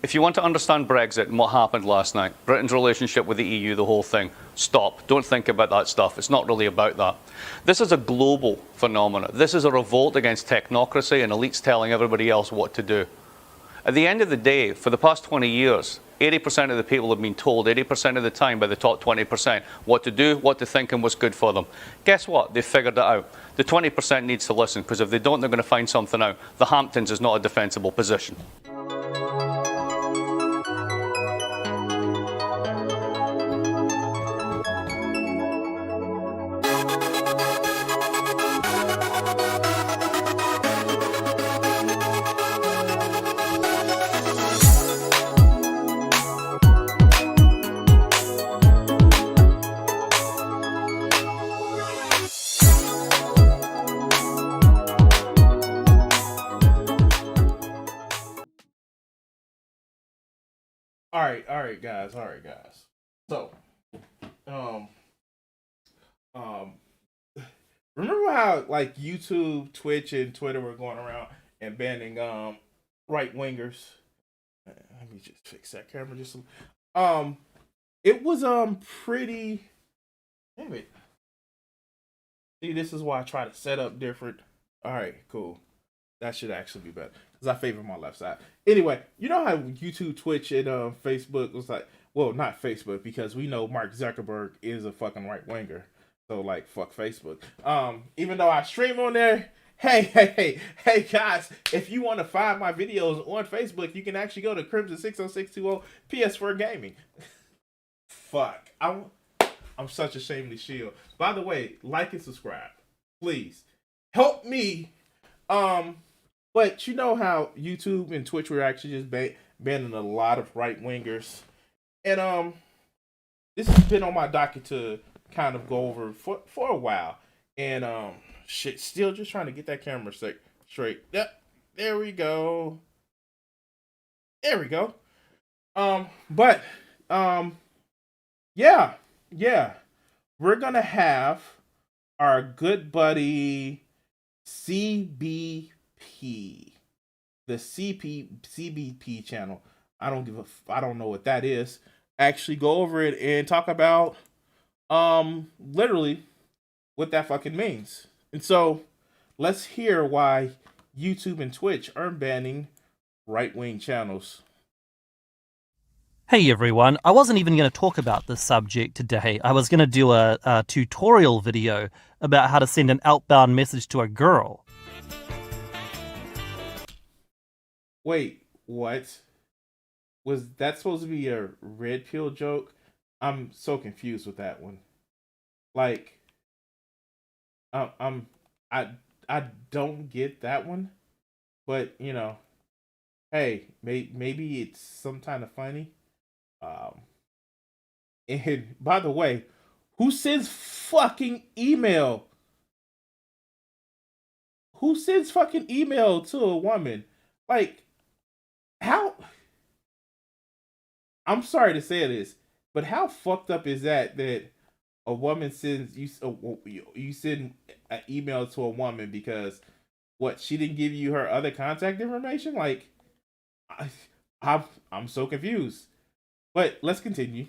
If you want to understand Brexit and what happened last night, Britain's relationship with the EU, the whole thing, stop. Don't think about that stuff. It's not really about that. This is a global phenomenon. This is a revolt against technocracy and elites telling everybody else what to do. At the end of the day, for the past 20 years, 80% of the people have been told 80% of the time by the top 20% what to do, what to think, and what's good for them. Guess what? They've figured it out. The 20% needs to listen, because if they don't, they're going to find something out. The Hamptons is not a defensible position. All right, guys. So, um, um, remember how like YouTube, Twitch, and Twitter were going around and banning right wingers? Let me just fix that camera just. It was pretty. Damn it. See, this is why I try to set up different. All right, cool. That should actually be better because I favor my left side. Anyway, you know how YouTube, Twitch, and Facebook was like, well, not Facebook because we know Mark Zuckerberg is a fucking right winger. So like, fuck Facebook. Even though I stream on there, hey guys, if you want to find my videos on Facebook, you can actually go to Crimson 60620 PS4 Gaming. Fuck, I'm such a shameless shield. By the way, like and subscribe, please. Help me. But you know how YouTube and Twitch were actually just banning a lot of right wingers, and this has been on my docket to kind of go over for a while, and shit, still just trying to get that camera straight. Yep, there we go. But yeah, we're gonna have our good buddy CBP, the CBP channel. I don't know what that is. Actually go over it and talk about literally what that fucking means. And so let's hear why YouTube and Twitch are banning right-wing channels. Hey everyone, I wasn't even going to talk about this subject today. I was going to do a tutorial video about how to send an outbound message to a girl. Wait, what? Was that supposed to be a red pill joke? I'm so confused with that one. Like, I don't get that one. But you know, hey, maybe it's some kind of funny. And by the way, who sends fucking email? Who sends fucking email to a woman? Like, how? I'm sorry to say this, but how fucked up is that a woman sends you send an email to a woman because what, she didn't give you her other contact information? Like, I'm so confused. But let's continue.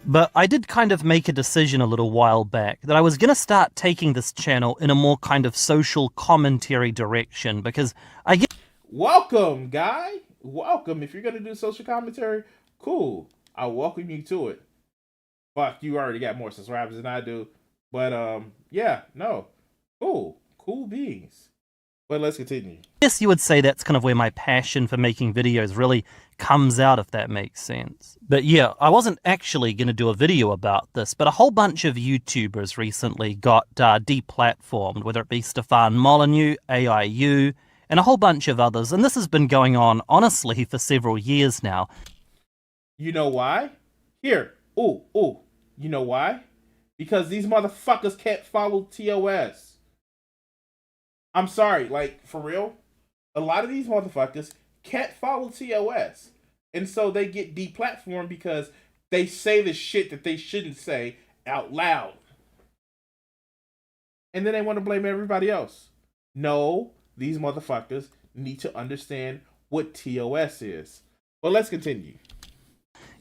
But I did kind of make a decision a little while back that I was going to start taking this channel in a more kind of social commentary direction because I get... Welcome, guy. Welcome. If you're going to do social commentary, cool. I'll welcome you to it. Fuck, you already got more subscribers than I do. But, yeah, no. Cool beans. But let's continue. I guess you would say that's kind of where my passion for making videos really comes out, if that makes sense. But yeah, I wasn't actually going to do a video about this, but a whole bunch of YouTubers recently got deplatformed, whether it be Stefan Molyneux, AIU, and a whole bunch of others. And this has been going on, honestly, for several years now. You know why? Here. You know why? Because these motherfuckers can't follow TOS. I'm sorry, like, for real? A lot of these motherfuckers can't follow TOS. And so they get deplatformed because they say the shit that they shouldn't say out loud. And then they want to blame everybody else. No, these motherfuckers need to understand what TOS is. But let's continue.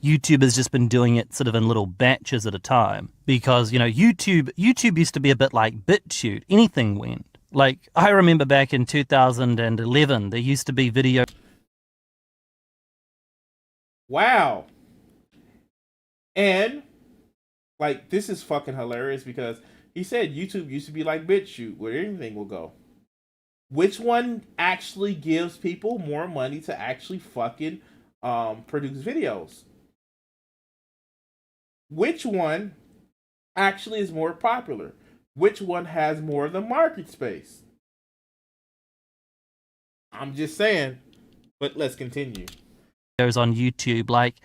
YouTube has just been doing it sort of in little batches at a time because, YouTube used to be a bit like BitChute. Anything went. Like, I remember back in 2011, there used to be video. Wow. And, like, this is fucking hilarious because he said YouTube used to be like BitChute, where anything will go. Which one actually gives people more money to actually fucking produce videos? Which one actually is more popular? Which one has more of the market space? I'm just saying, but let's continue. Videos on YouTube like,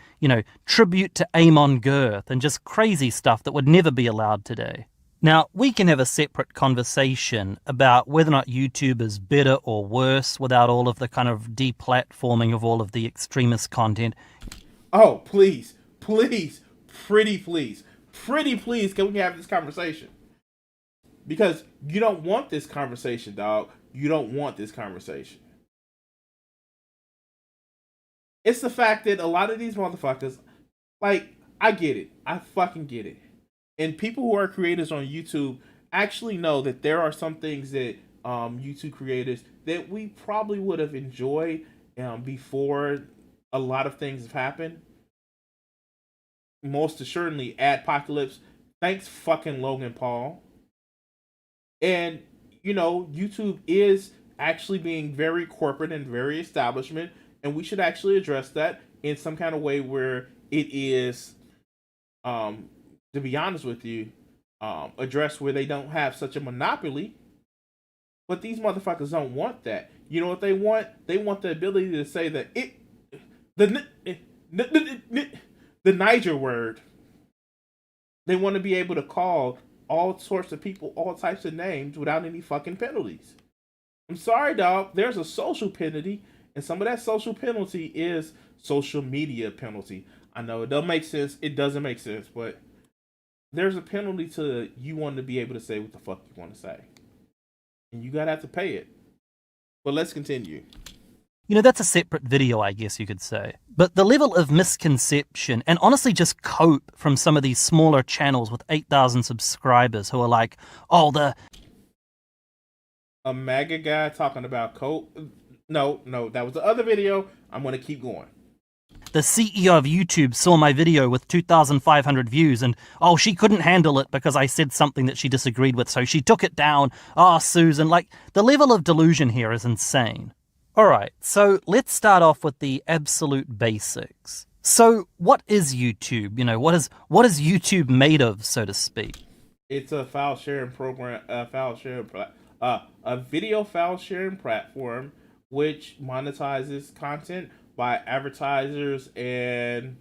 tribute to Amon Girth and just crazy stuff that would never be allowed today. Now, we can have a separate conversation about whether or not YouTube is better or worse without all of the kind of deplatforming of all of the extremist content. Oh, please, pretty please, can we have this conversation? Because you don't want this conversation, dog. You don't want this conversation. It's the fact that a lot of these motherfuckers, like, I get it. I fucking get it. And people who are creators on YouTube actually know that there are some things that YouTube creators that we probably would have enjoyed before a lot of things have happened. Most assuredly, Adpocalypse. Thanks fucking Logan Paul. And, YouTube is actually being very corporate and very establishment, and we should actually address that in some kind of way where it is, to be honest with you, addressed where they don't have such a monopoly. But these motherfuckers don't want that. You know what they want? They want the ability to say that the Niger word. They want to be able to call all sorts of people all types of names without any fucking penalties. I'm sorry, dog. There's a social penalty, and some of that social penalty is social media penalty. I know it doesn't make sense. It doesn't make sense, but there's a penalty to you wanting to be able to say what the fuck you want to say. And you gotta have to pay it. But let's continue. That's a separate video, I guess you could say. But the level of misconception and honestly just cope from some of these smaller channels with 8,000 subscribers who are like, oh, a MAGA guy talking about cope. No, that was the other video. I'm gonna keep going. The CEO of YouTube saw my video with 2,500 views and, oh, she couldn't handle it because I said something that she disagreed with, so she took it down. Oh, Susan, like, the level of delusion here is insane. All right, so let's start off with the absolute basics. So what is YouTube? What is YouTube made of, so to speak? It's a file sharing program, a video file sharing platform which monetizes content by advertisers and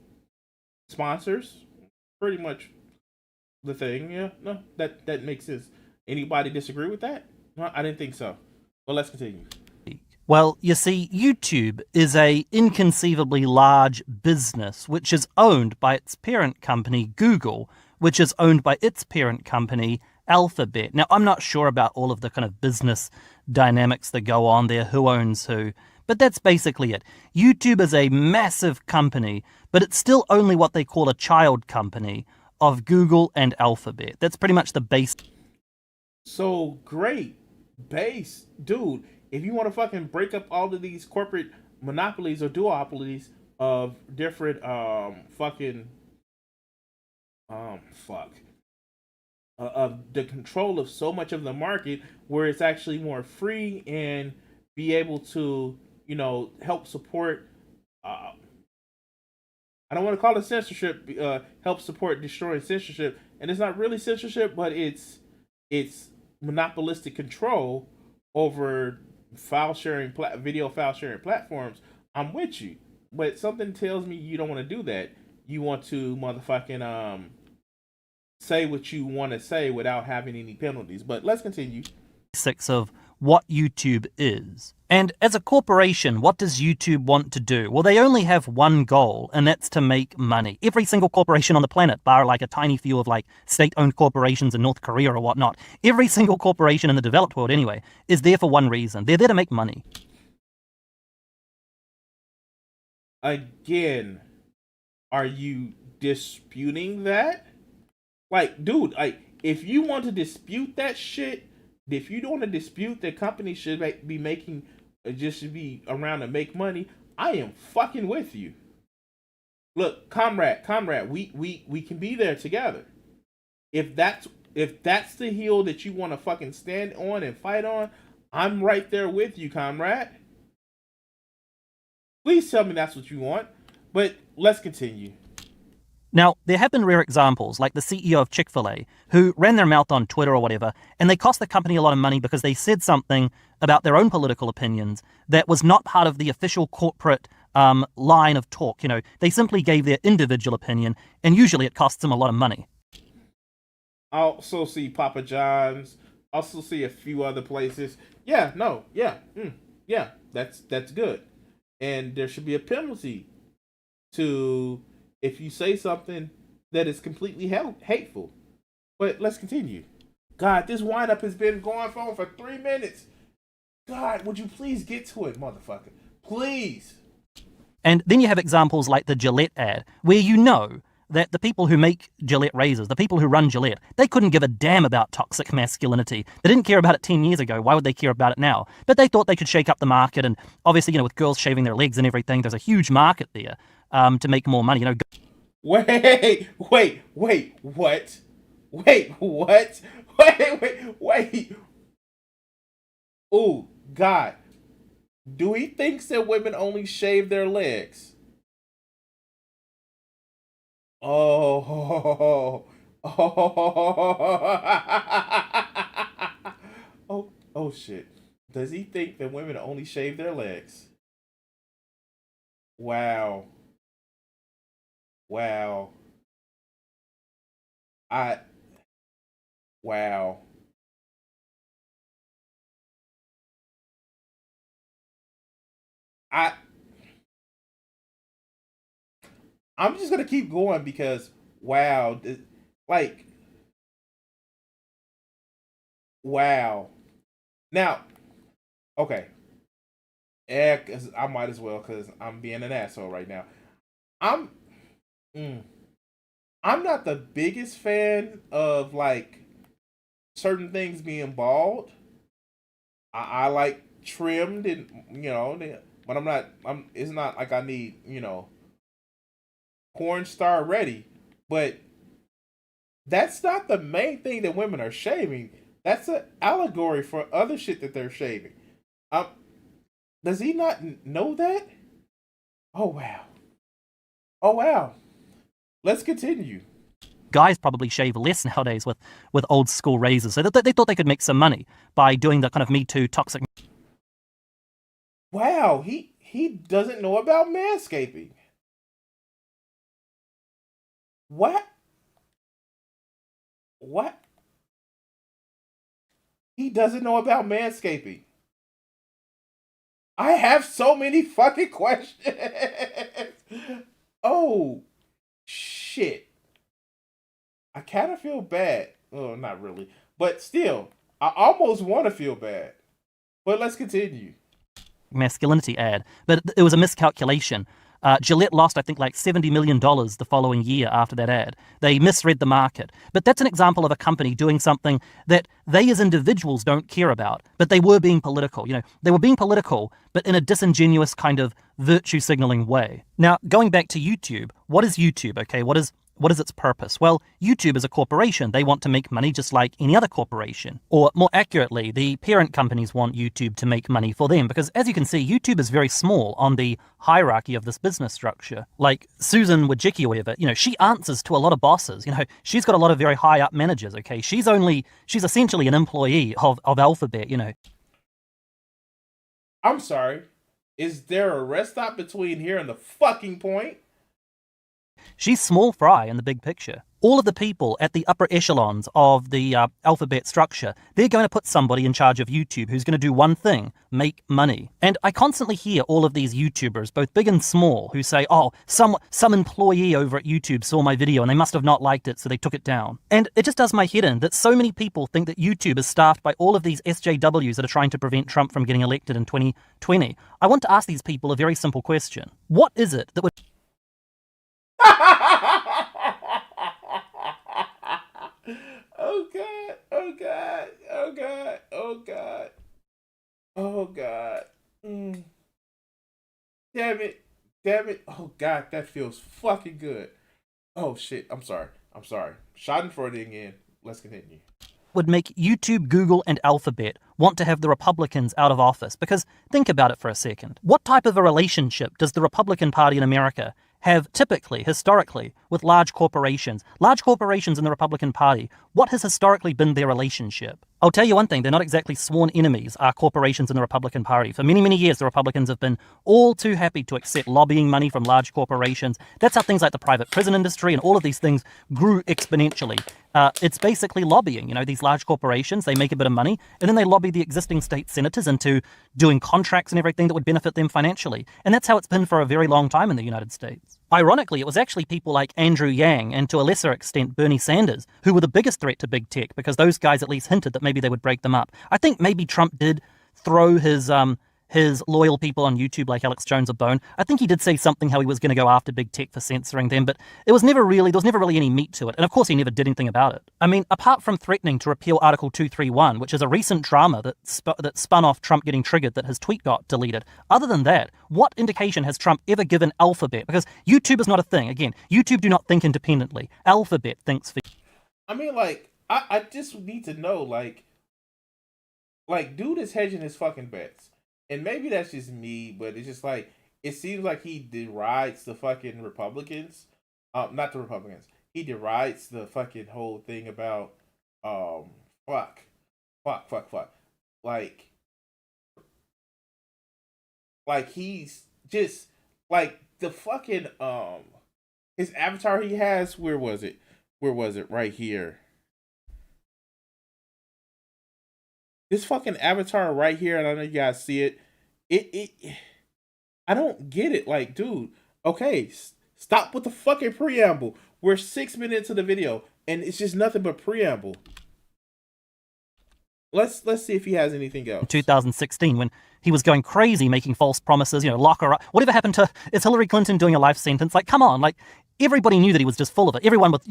sponsors. Pretty much the thing. Yeah, no, that makes sense. Anybody disagree with that? No, I didn't think so. Well, let's continue. Well, you see, YouTube is a inconceivably large business which is owned by its parent company, Google, which is owned by its parent company, Alphabet. Now, I'm not sure about all of the kind of business dynamics that go on there, who owns who, but that's basically it. YouTube is a massive company, but it's still only what they call a child company of Google and Alphabet. That's pretty much the base. So great. Base. Dude, if you want to fucking break up all of these corporate monopolies or duopolies of different of the control of so much of the market where it's actually more free and be able to, help support I don't want to call it censorship, help support destroying censorship. And it's not really censorship, but it's monopolistic control over video file sharing platforms. I'm with you, but something tells me you don't want to do that. You want to motherfucking say what you want to say without having any penalties. But let's continue. Basics of what YouTube is. And as a corporation, what does YouTube want to do? Well, they only have one goal, and that's to make money. Every single corporation on the planet, bar like a tiny few of like state-owned corporations in North Korea or whatnot, every single corporation in the developed world anyway, is there for one reason. They're there to make money. again, are you disputing that? Like, dude, like, if you want to dispute that shit, if you don't want to dispute that companies should be making, just should be around to make money, I am fucking with you. Look, comrade, we can be there together. If that's the hill that you want to fucking stand on and fight on, I'm right there with you, comrade. Please tell me that's what you want. But let's continue. Now, there have been rare examples, like the CEO of Chick-fil-A, who ran their mouth on Twitter or whatever, and they cost the company a lot of money because they said something about their own political opinions that was not part of the official corporate line of talk. You know, they simply gave their individual opinion, and usually it costs them a lot of money. I also see Papa John's. Also see a few other places. Yeah, no, yeah, yeah. That's good, and there should be a penalty to if you say something that is completely hateful. But let's continue. God, this windup has been going on for 3 minutes. God, would you please get to it, motherfucker? Please. And then you have examples like the Gillette ad, where you know that the people who make Gillette razors, the people who run Gillette, they couldn't give a damn about toxic masculinity. They didn't care about it 10 years ago. Why would they care about it now? But they thought they could shake up the market. And obviously, you know, with girls shaving their legs and everything, there's a huge market there to make more money. You know. Wait, what? Wait, what? Wait. Oh, God. Do he think that women only shave their legs? Oh, oh shit. Does he think that women only shave their legs? Wow. Wow. Wow. I'm just gonna keep going because wow, like wow. Now, okay, yeah, cause I might as well because I'm being an asshole right now. I'm, I'm not the biggest fan of like certain things being bald. I like trimmed and but I'm not. It's not like I need porn star ready, but that's not the main thing that women are shaving. That's an allegory for other shit that they're shaving. Does he not know that? Oh wow. Oh wow. Let's continue. Guys probably shave less nowadays with old school razors, so they thought they could make some money by doing the kind of Me Too toxic. Wow, he doesn't know about manscaping. What? What? He doesn't know about manscaping. I have so many fucking questions. Oh, shit. I kind of feel bad. Oh, not really. But still, I almost want to feel bad. But let's continue. Masculinity ad, but it was a miscalculation. Gillette lost, I think, like $70 million the following year after that ad. They misread the market. But that's an example of a company doing something that they as individuals don't care about, but they were being political. You know, they were being political, but in a disingenuous kind of virtue signaling way. Now, going back to YouTube, what is YouTube, okay? What is its purpose? Well, YouTube is a corporation. They want to make money just like any other corporation. Or more accurately, the parent companies want YouTube to make money for them because, as you can see, YouTube is very small on the hierarchy of this business structure. Like Susan Wojcicki or whatever, she answers to a lot of bosses. She's got a lot of very high up managers, okay? She's essentially an employee of Alphabet, I'm sorry. Is there a rest stop between here and the fucking point? She's small fry in the big picture. All of the people at the upper echelons of the alphabet structure, they're going to put somebody in charge of YouTube who's going to do one thing, make money. And I constantly hear all of these YouTubers, both big and small, who say, oh, some employee over at YouTube saw my video and they must have not liked it, so they took it down. And it just does my head in that so many people think that YouTube is staffed by all of these SJWs that are trying to prevent Trump from getting elected in 2020. I want to ask these people a very simple question. What is it that would... Oh God, oh God, oh God, oh God, oh God. Damn it. Oh God, that feels fucking good. Oh shit, I'm sorry. Schadenfreude again. Let's continue. Would make YouTube, Google, and Alphabet want to have the Republicans out of office. Because think about it for a second. What type of a relationship does the Republican Party in America have typically, historically, with large corporations? Large corporations in the Republican Party, what has historically been their relationship? I'll tell you one thing, they're not exactly sworn enemies, are corporations in the Republican Party. For many, many years, the Republicans have been all too happy to accept lobbying money from large corporations. That's how things like the private prison industry and all of these things grew exponentially. It's basically lobbying. You know, these large corporations, they make a bit of money, and then they lobby the existing state senators into doing contracts and everything that would benefit them financially. And that's how it's been for a very long time in the United States. Ironically, it was actually people like Andrew Yang and to a lesser extent Bernie Sanders who were the biggest threat to big tech, because those guys at least hinted that maybe they would break them up. I think maybe Trump did throw his loyal people on YouTube like Alex Jones a bone. I think he did say something how he was going to go after big tech for censoring them, but there was never really any meat to it. And of course he never did anything about it. I mean, apart from threatening to repeal Article 231, which is a recent drama that spun off Trump getting triggered that his tweet got deleted, other than that, what indication has Trump ever given Alphabet? Because YouTube is not a thing. Again, YouTube do not think independently. Alphabet thinks for... I mean, like, I just need to know, like, dude is hedging his fucking bets. And maybe that's just me, but it's just like, it seems like he derides the fucking Republicans. Not the Republicans. He derides the fucking whole thing about, fuck. Like he's just, like, the fucking, his avatar he has, where was it? Right here. This fucking avatar right here, and I know you guys see it. I don't get it. Like, dude, okay, stop with the fucking preamble. We're 6 minutes into the video, and it's just nothing but preamble. Let's see if he has anything else. In 2016, when he was going crazy, making false promises, lock her up. Whatever happened to, is Hillary Clinton doing a life sentence? Like, come on, like, everybody knew that he was just full of it. Everyone with,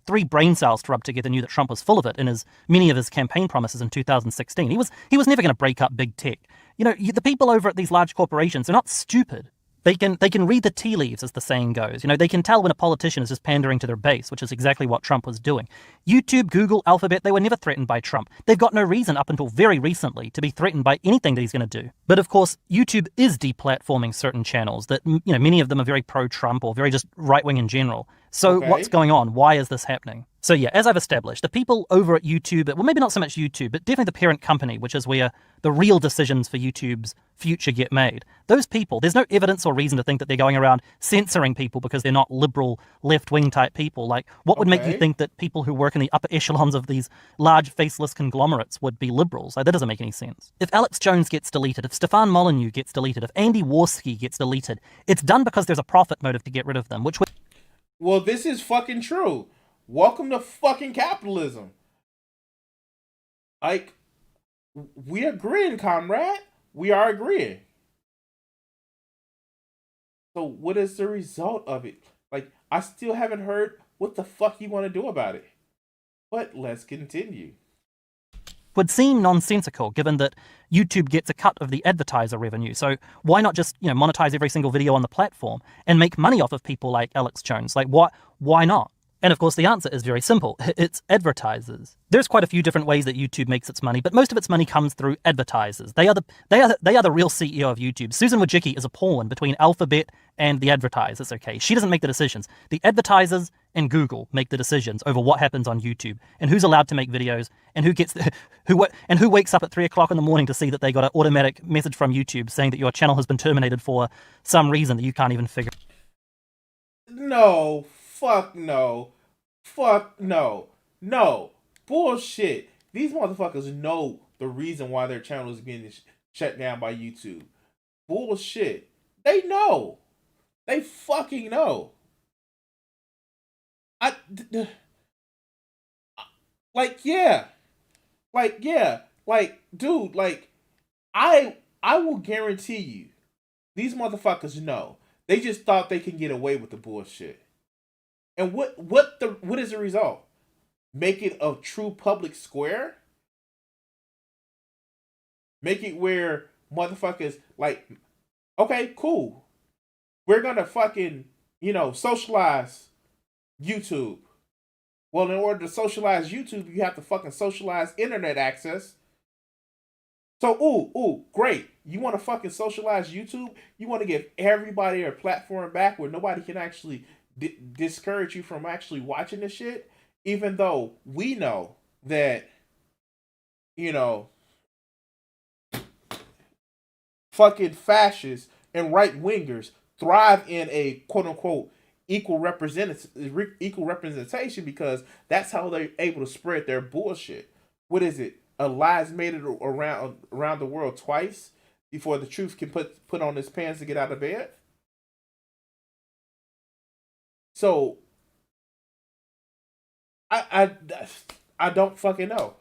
3 brain cells to rub together knew that Trump was full of it in many of his campaign promises in 2016. He was never going to break up big tech. The people over at these large corporations are not stupid. They can read the tea leaves, as the saying goes. They can tell when a politician is just pandering to their base, which is exactly what Trump was doing. YouTube, Google, Alphabet, they were never threatened by Trump. They've got no reason up until very recently to be threatened by anything that he's going to do. But of course, YouTube is deplatforming certain channels that, many of them are very pro-Trump or very just right-wing in general. So Okay. What's going on? Why is this happening? So yeah, as I've established, the people over at YouTube, well, maybe not so much YouTube, but definitely the parent company, which is where the real decisions for YouTube's future get made. Those people, there's no evidence or reason to think that they're going around censoring people because they're not liberal, left-wing type people. Like, what would make you think that people who work in the upper echelons of these large faceless conglomerates would be liberals? Like, that doesn't make any sense. If Alex Jones gets deleted, if Stefan Molyneux gets deleted, if Andy Warski gets deleted, it's done because there's a profit motive to get rid of them, which would... Well, this is fucking true. Welcome to fucking capitalism. Like, we agreeing, comrade. We are agreeing. So what is the result of it? Like, I still haven't heard what the fuck you want to do about it. But let's continue. Would seem nonsensical given that YouTube gets a cut of the advertiser revenue. So why not just, monetize every single video on the platform and make money off of people like Alex Jones? Like, why not? And of course, the answer is very simple. It's advertisers. There's quite a few different ways that YouTube makes its money, but most of its money comes through advertisers. They are the real CEO of YouTube. Susan Wojcicki is a pawn between Alphabet and the advertisers. Okay, she doesn't make the decisions. The advertisers and Google make the decisions over what happens on YouTube and who's allowed to make videos and who wakes up at 3 o'clock in the morning to see that they got an automatic message from YouTube saying that your channel has been terminated for some reason that you can't even figure. No Fuck no. Fuck no. No. Bullshit. These motherfuckers know the reason why their channel is being shut down by YouTube. Bullshit. They know. They fucking know. Like, yeah. Like, yeah. Like, dude, like, I will guarantee you, these motherfuckers know. They just thought they can get away with the bullshit. And what is the result? Make it a true public square? Make it where motherfuckers like, okay, cool. We're gonna fucking, socialize YouTube. Well, in order to socialize YouTube, you have to fucking socialize internet access. So, ooh, great. You want to fucking socialize YouTube? You want to give everybody a platform back where nobody can actually discourage you from actually watching this shit? Even though we know that, fucking fascists and right wingers thrive in a quote unquote equal representation because that's how they're able to spread their bullshit. What is it? A lie's made it around the world twice before the truth can put on his pants to get out of bed. So I don't fucking know.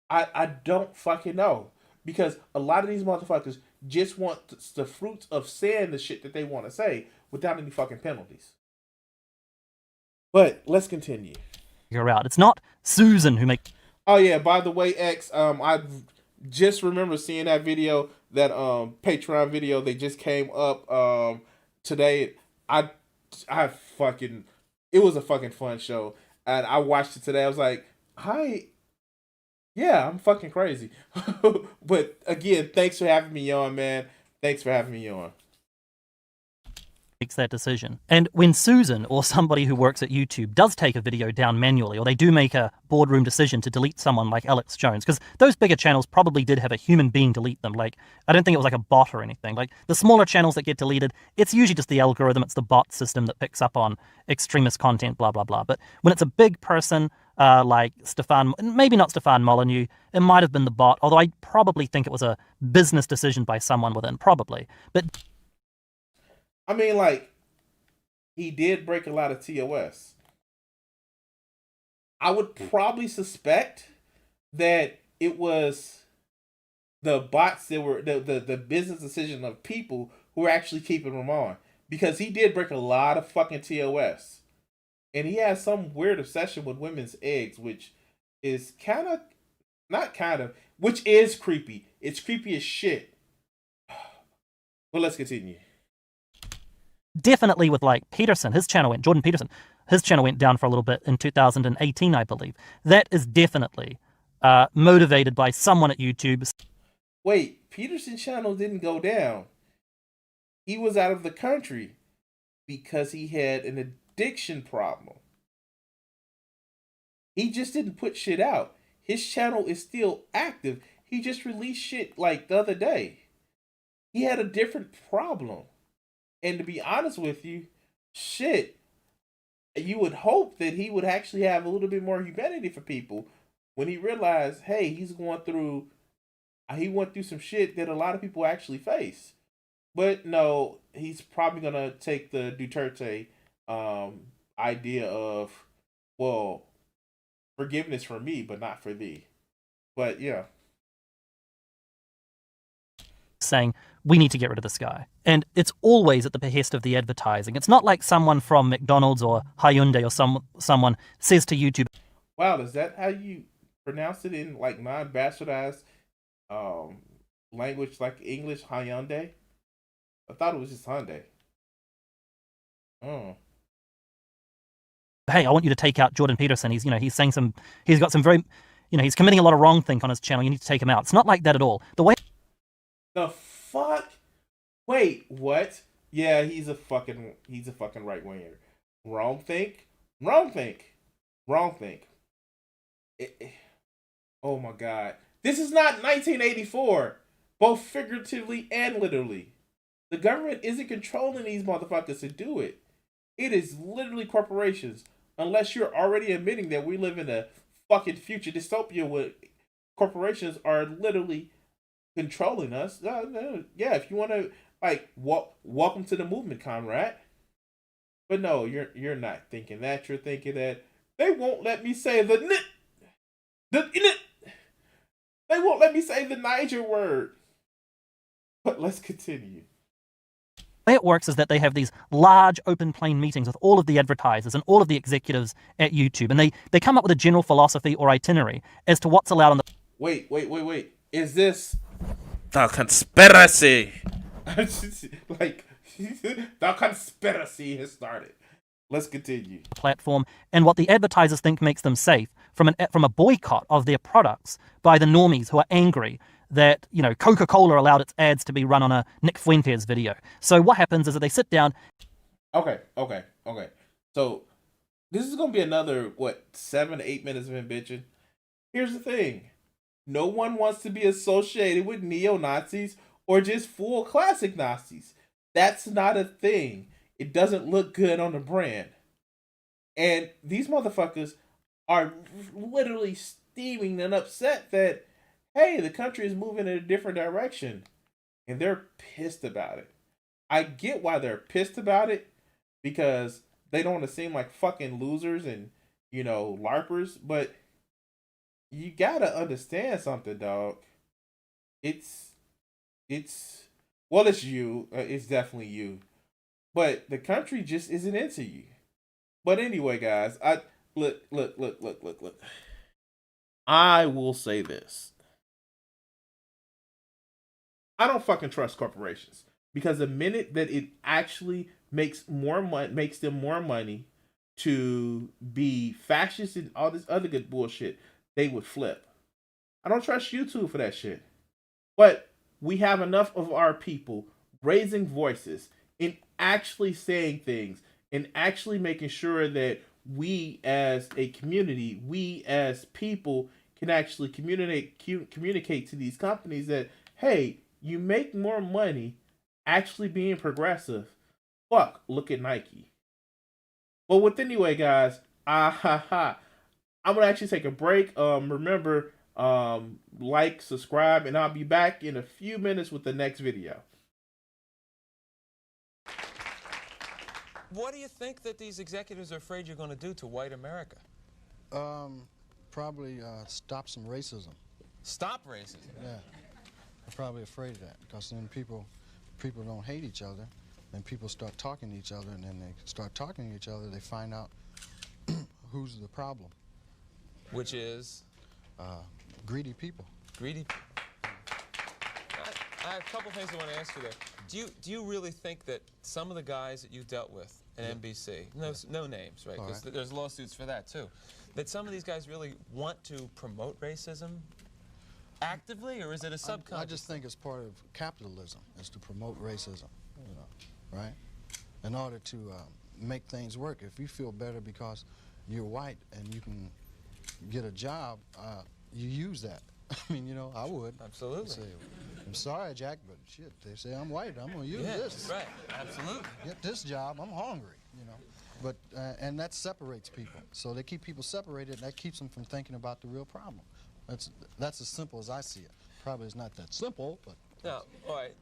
I don't fucking know because a lot of these motherfuckers just want the fruits of saying the shit that they want to say without any fucking penalties. But let's continue. Figure out. It's not Susan who makes. Oh yeah, by the way, X, I just remember seeing that video, that Patreon video. They just came up today. I fucking, it was a fucking fun show, and I watched it today. I was like, hi. Yeah, I'm fucking crazy. But again, thanks for having me on, man. Thanks for having me on. Makes that decision. And when Susan or somebody who works at YouTube does take a video down manually, or they do make a boardroom decision to delete someone like Alex Jones, because those bigger channels probably did have a human being delete them. Like, I don't think it was like a bot or anything. Like, the smaller channels that get deleted, it's usually just the algorithm, it's the bot system that picks up on extremist content, blah, blah, blah. But when it's a big person, like Stefan, maybe not Stefan Molyneux, it might have been the bot, although I probably think it was a business decision by someone within, probably. But I mean, like, he did break a lot of TOS. I would probably suspect that it was the bots that were the business decision of people who were actually keeping him on. Because he did break a lot of fucking TOS. And he has some weird obsession with women's eggs, which is which is creepy. It's creepy as shit. But let's continue. Definitely with like Peterson, Jordan Peterson, his channel went down for a little bit in 2018, I believe. That is definitely motivated by someone at YouTube. Wait, Peterson's channel didn't go down. He was out of the country because he had an addiction problem. He just didn't put shit out. His channel is still active. He just released shit like the other day. He had a different problem. And to be honest with you, shit, you would hope that he would actually have a little bit more humanity for people when he realized, hey, he went through some shit that a lot of people actually face. But no, he's probably gonna take the Duterte idea of, well, forgiveness for me, but not for thee. But yeah. Saying, we need to get rid of this guy. And it's always at the behest of the advertising. It's not like someone from McDonald's or Hyundai or someone says to YouTube. Wow, is that how you pronounce it in like non-bastardized language like English, Hyundai? I thought it was just Hyundai. Oh. Hey, I want you to take out Jordan Peterson. He's saying he's got some very, he's committing a lot of wrong things on his channel. You need to take him out. It's not like that at all. The fuck? Wait, what? Yeah, he's a fucking right winger. Wrong think. Oh my god. This is not 1984, both figuratively and literally. The government isn't controlling these motherfuckers to do it. It is literally corporations. Unless you're already admitting that we live in a fucking future dystopia where corporations are literally controlling us. Yeah, if you want to like welcome to the movement, comrade. But no, you're not thinking that. You're thinking that they won't let me say they won't let me say the Niger word. But let's continue. The way it works is that they have these large open plain meetings with all of the advertisers and all of the executives at YouTube, and they come up with a general philosophy or itinerary as to what's allowed on the... Wait. Is this The conspiracy. like the conspiracy has started? Let's continue. platform and what the advertisers think makes them safe from a boycott of their products by the normies who are angry that, you know, Coca-Cola allowed its ads to be run on a Nick Fuentes video. So what happens is that they sit down. Okay. So this is gonna be another 7 to 8 minutes of him bitching. Here's the thing: no one wants to be associated with neo-Nazis or just full classic Nazis. That's not a thing. It doesn't look good on the brand. And these motherfuckers are literally steaming and upset that, hey, the country is moving in a different direction. And they're pissed about it. I get why they're pissed about it, because they don't want to seem like fucking losers and, you know, LARPers. But you gotta understand something, dog. It's you. It's definitely you. But the country just isn't into you. But anyway, guys, look. I will say this. I don't fucking trust corporations, because the minute that it actually makes them more money to be fascist and all this other good bullshit, they would flip. I don't trust YouTube for that shit. But we have enough of our people raising voices and actually saying things and actually making sure that we as a community, we as people can actually communicate to these companies that, hey, you make more money actually being progressive. Fuck, look at Nike. But anyway, guys, I'm gonna actually take a break. Remember, like, subscribe, and I'll be back in a few minutes with the next video. What do you think that these executives are afraid you're going to do to white America? Probably stop some racism. Stop racism? Yeah, I'm probably afraid of that, because then people don't hate each other, and people start talking to each other, and then they start talking to each other, they find out who's the problem. Which is? Greedy people. Greedy people. I have a couple things I want to ask you there. Do you really think that some of the guys that you dealt with at NBC, no names, right? Because there's lawsuits for that too, that some of these guys really want to promote racism actively, or is it a subconscious? I just think it's part of capitalism, is to promote racism, you know, right? In order to make things work. If you feel better because you're white and you can get a job, you use that. I mean, you know, I would. Absolutely. Say, I'm sorry, Jack, but shit, they say I'm white. I'm going to use this. Right, absolutely. Get this job. I'm hungry, you know. But, and that separates people. So they keep people separated, and that keeps them from thinking about the real problem. That's as simple as I see it. Probably it's not that simple, but... Now, all right,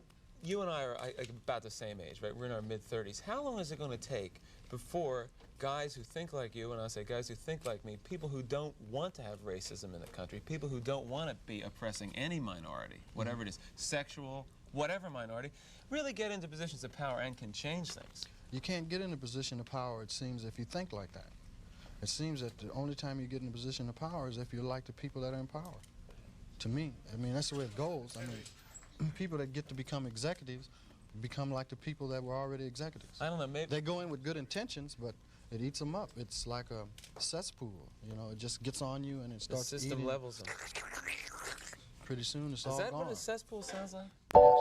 you and I are about the same age, right? We're in our mid-30s. How long is it going to take before guys who think like you, and I say guys who think like me, people who don't want to have racism in the country, people who don't want to be oppressing any minority, whatever it is, sexual, whatever minority, really get into positions of power and can change things? You can't get in a position of power, it seems, if you think like that. It seems that the only time you get in a position of power is if you're like the people that are in power. To me, I mean, that's the way it goes. I mean, people that get to become executives become like the people that were already executives. I don't know, maybe... They go in with good intentions, but it eats them up. It's like a cesspool, you know, it just gets on you and it starts eating. The system levels them. Pretty soon it's all gone. Is that what a cesspool sounds like? Yes.